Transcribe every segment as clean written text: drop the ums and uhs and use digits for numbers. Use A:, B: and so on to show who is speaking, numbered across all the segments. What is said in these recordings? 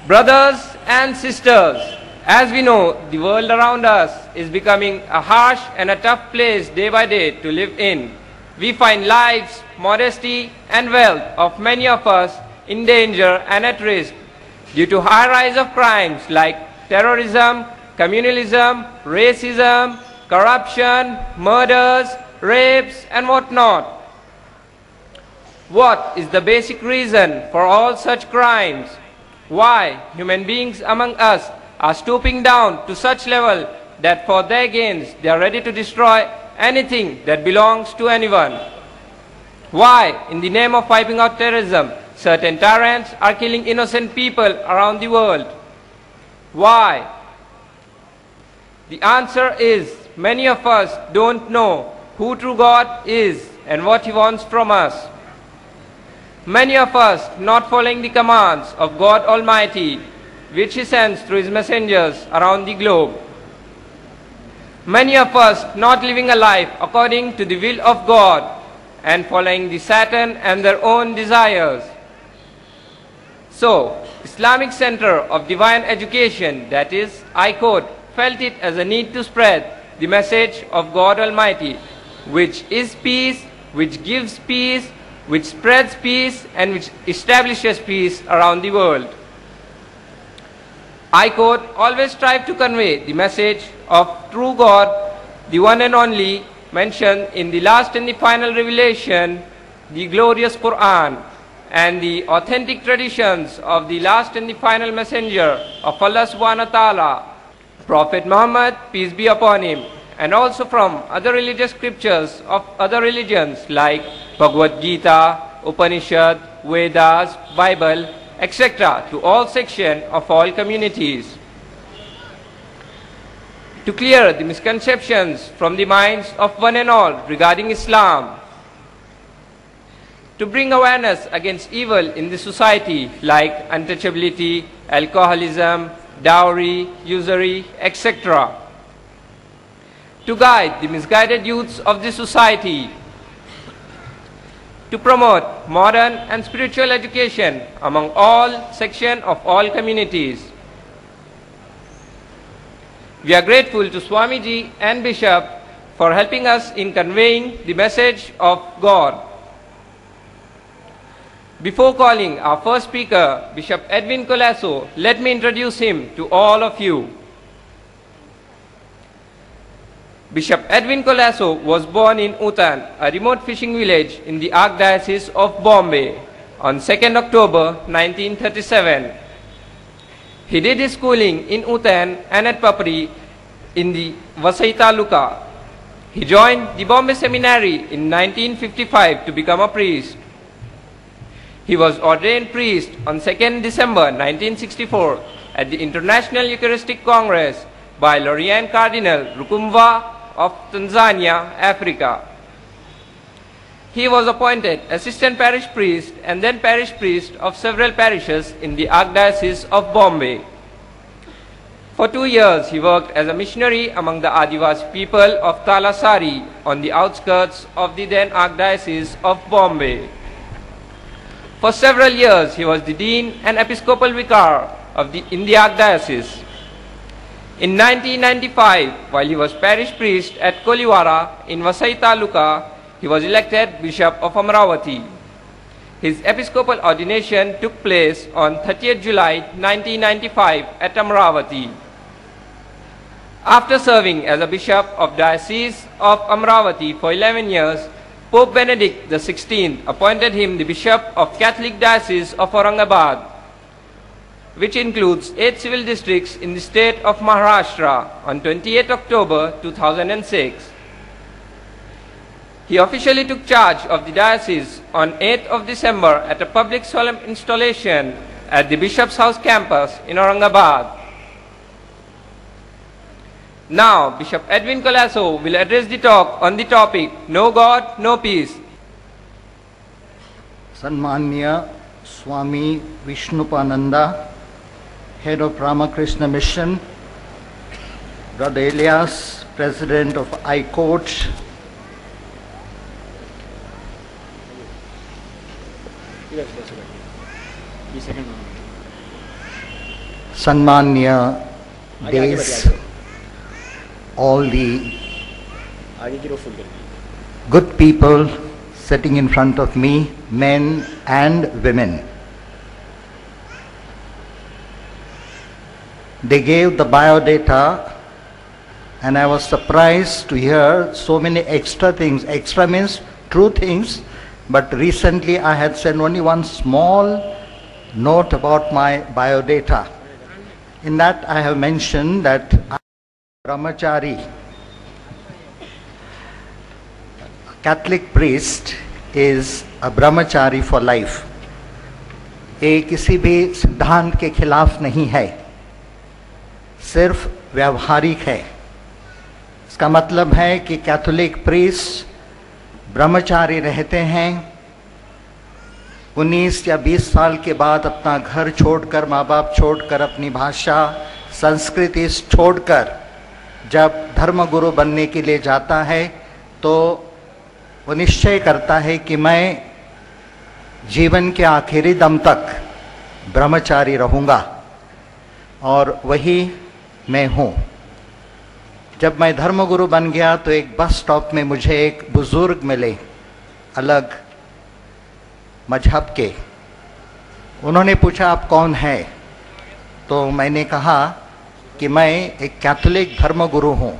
A: Brothers and sisters, as we know, the world around us is becoming a harsh and a tough place day by day to live in. We find lives, modesty and wealth of many of us in danger and at risk due to high rise of crimes like terrorism, communalism, racism, corruption, murders, rapes and whatnot. What is the basic reason for all such crimes? Why human beings among us are stooping down to such level that for their gains they are ready to destroy anything that belongs to anyone? Why, in the name of wiping out terrorism, certain tyrants are killing innocent people around the world? Why? The answer is many of us don't know who true God is and what He wants from us. Many of us not following the commands of God Almighty, which He sends through His messengers around the globe. Many of us not living a life according to the will of God and following the Satan and their own desires. So, Islamic Center of Divine Education, that is, ICODE, felt it as a need to spread the message of God Almighty, which is peace, which gives peace, which spreads peace and which establishes peace around the world. ICODE always strive to convey the message of true God, the one and only, mentioned in the last and the final revelation, the glorious Quran, and the authentic traditions of the last and the final messenger of Allah subhanahu wa ta'ala, Prophet Muhammad, peace be upon him, and also from other religious scriptures of other religions like Bhagavad Gita, Upanishad, Vedas, Bible, etc. to all sections of all communities. To clear the misconceptions from the minds of one and all regarding Islam. To bring awareness against evil in the society like untouchability, alcoholism, dowry, usury, etc. To guide the misguided youths of the society. To promote modern and spiritual education among all sections of all communities. We are grateful to Swamiji and Bishop for helping us in conveying the message of God. Before calling our first speaker, Bishop Edwin Colasso, let me introduce him to all of you. Bishop Edwin Colasso was born in Utan, a remote fishing village in the Archdiocese of Bombay, on 2nd October 1937. He did his schooling in Utan and at Papri in the Vasai Taluka. He joined the Bombay Seminary in 1955 to become a priest. He was ordained priest on 2nd December 1964 at the International Eucharistic Congress by Lorian Cardinal Rukumva of Tanzania, Africa. He was appointed assistant parish priest and then parish priest of several parishes in the Archdiocese of Bombay. For 2 years, he worked as a missionary among the Adivasi people of Talasari on the outskirts of the then Archdiocese of Bombay. For several years, he was the dean and episcopal vicar in the Archdiocese. In 1995, while he was parish priest at Koliwara in Vasai Taluka, he was elected Bishop of Amravati. His episcopal ordination took place on 30th July 1995 at Amravati. After serving as a bishop of Diocese of Amravati for 11 years, Pope Benedict XVI appointed him the Bishop of Catholic Diocese of Aurangabad, which includes 8 civil districts in the state of Maharashtra, on 28 October 2006. He officially took charge of the diocese on 8th of December at a public solemn installation at the Bishop's House campus in Aurangabad. Now, Bishop Edwin Colasso will address the talk on the topic, No God, No Peace.
B: Sanmanya Swami Vishnupananda, Head of Ramakrishna Mission, Brother Elias, President of ICODE, Sanmanya days, all the good people sitting in front of me, men and women. They gave the biodata and I was surprised to hear so many extra things. Extra means true things, but recently I had sent only one small note about my biodata. In that I have mentioned that I am a brahmachari. Catholic priest is a brahmachari for life. ये किसी भी सिद्धांत के खिलाफ नहीं है, सिर्फ व्यावहारिक है। इसका मतलब है कि कैथोलिक प्रीस्ट ब्रह्मचारी रहते हैं, 19 या 20 साल के बाद अपना घर छोड़कर, माँ बाप छोड़कर, अपनी भाषा संस्कृति छोड़कर जब धर्मगुरु बनने के लिए जाता है तो वो निश्चय करता है कि मैं जीवन के आखिरी दम तक ब्रह्मचारी रहूँगा, और वही मैं हूँ। जब मैं धर्मगुरु बन गया तो एक बस स्टॉप में मुझे एक बुजुर्ग मिले, अलग मजहब के। उन्होंने पूछा आप कौन हैं? तो मैंने कहा कि मैं एक कैथोलिक धर्मगुरु हूँ,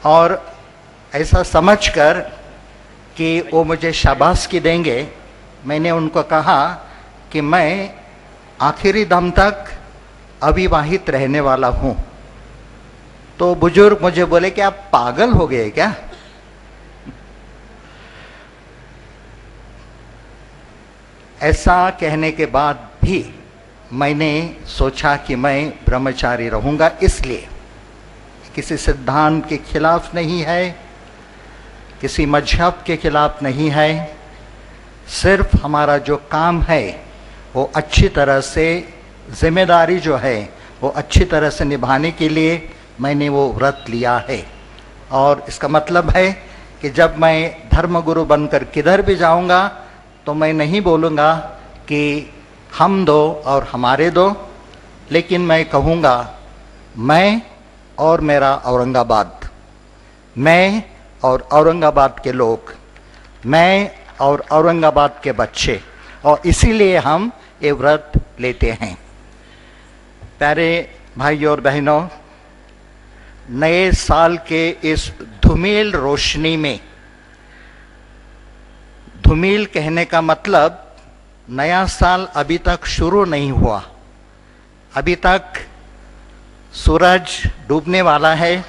B: और ऐसा समझकर कि वो मुझे शाबाशी देंगे, मैंने उनको कहा कि मैं आखिरी दम तक अविवाहित रहने वाला हूँ। तो बुजुर्ग मुझे बोले कि आप पागल हो गए क्या? ऐसा कहने के बाद भी मैंने सोचा कि मैं ब्रह्मचारी रहूँगा, इसलिए किसी सिद्धांत के खिलाफ नहीं है, किसी मजहब के खिलाफ नहीं है, सिर्फ हमारा जो काम है वो अच्छी तरह से, जिम्मेदारी जो है वो अच्छी तरह से निभाने के लिए मैंने वो व्रत लिया है। और इसका मतलब है कि जब मैं धर्मगुरु बनकर किधर भी जाऊंगा तो मैं नहीं बोलूँगा कि हम दो और हमारे दो, लेकिन मैं कहूँगा मैं और मेरा औरंगाबाद, मैं और औरंगाबाद के लोग, मैं और औरंगाबाद के बच्चे, और इसीलिए हम ये व्रत लेते हैं। प्यारे भाइयों और बहनों, नए साल के इस धूमिल रोशनी में, धूमिल कहने का मतलब नया साल अभी तक शुरू नहीं हुआ, अभी तक सूरज डूबने वाला है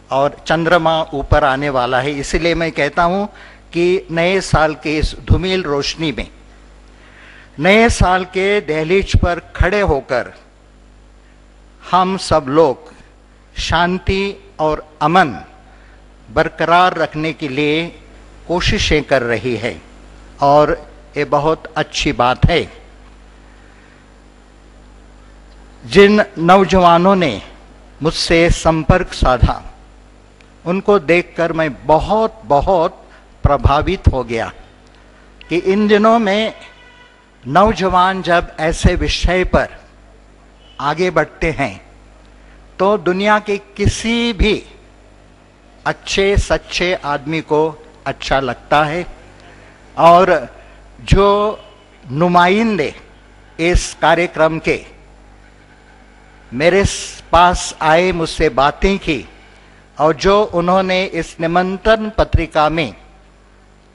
B: और चंद्रमा ऊपर आने वाला है। इसीलिए मैं कहता हूं कि नए साल के इस धूमिल रोशनी में, नए साल के दहलीज पर खड़े होकर हम सब लोग शांति और अमन बरकरार रखने के लिए कोशिशें कर रही है, और ये बहुत अच्छी बात है। जिन नौजवानों ने मुझसे संपर्क साधा, उनको देखकर मैं बहुत बहुत प्रभावित हो गया कि इन दिनों में नौजवान जब ऐसे विषय पर आगे बढ़ते हैं तो दुनिया के किसी भी अच्छे सच्चे आदमी को अच्छा लगता है। और जो नुमाइंदे इस कार्यक्रम के मेरे पास आए, मुझसे बातें की, और जो उन्होंने इस निमंत्रण पत्रिका में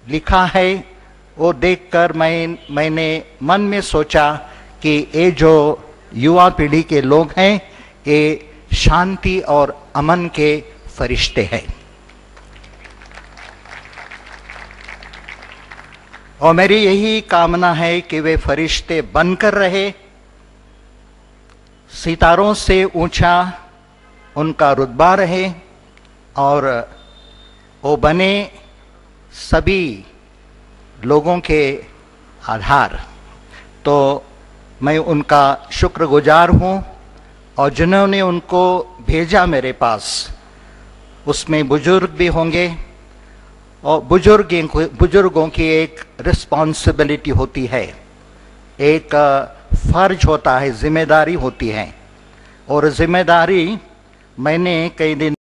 B: लिखा है, वो देखकर मैंने मन में सोचा कि ये जो युवा पीढ़ी के लोग हैं, ये शांति और अमन के फरिश्ते हैं। और मेरी यही कामना है कि वे फरिश्ते बनकर रहे, सितारों से ऊंचा उनका रुतबा रहे, और वो बने सभी लोगों के आधार। तो मैं उनका शुक्रगुजार हूँ, और जिन्होंने उनको भेजा मेरे पास, उसमें बुजुर्ग भी होंगे, और बुजुर्गों की एक रिस्पॉन्सिबिलिटी होती है, एक फर्ज होता है, जिम्मेदारी होती है। और जिम्मेदारी मैंने कई दिन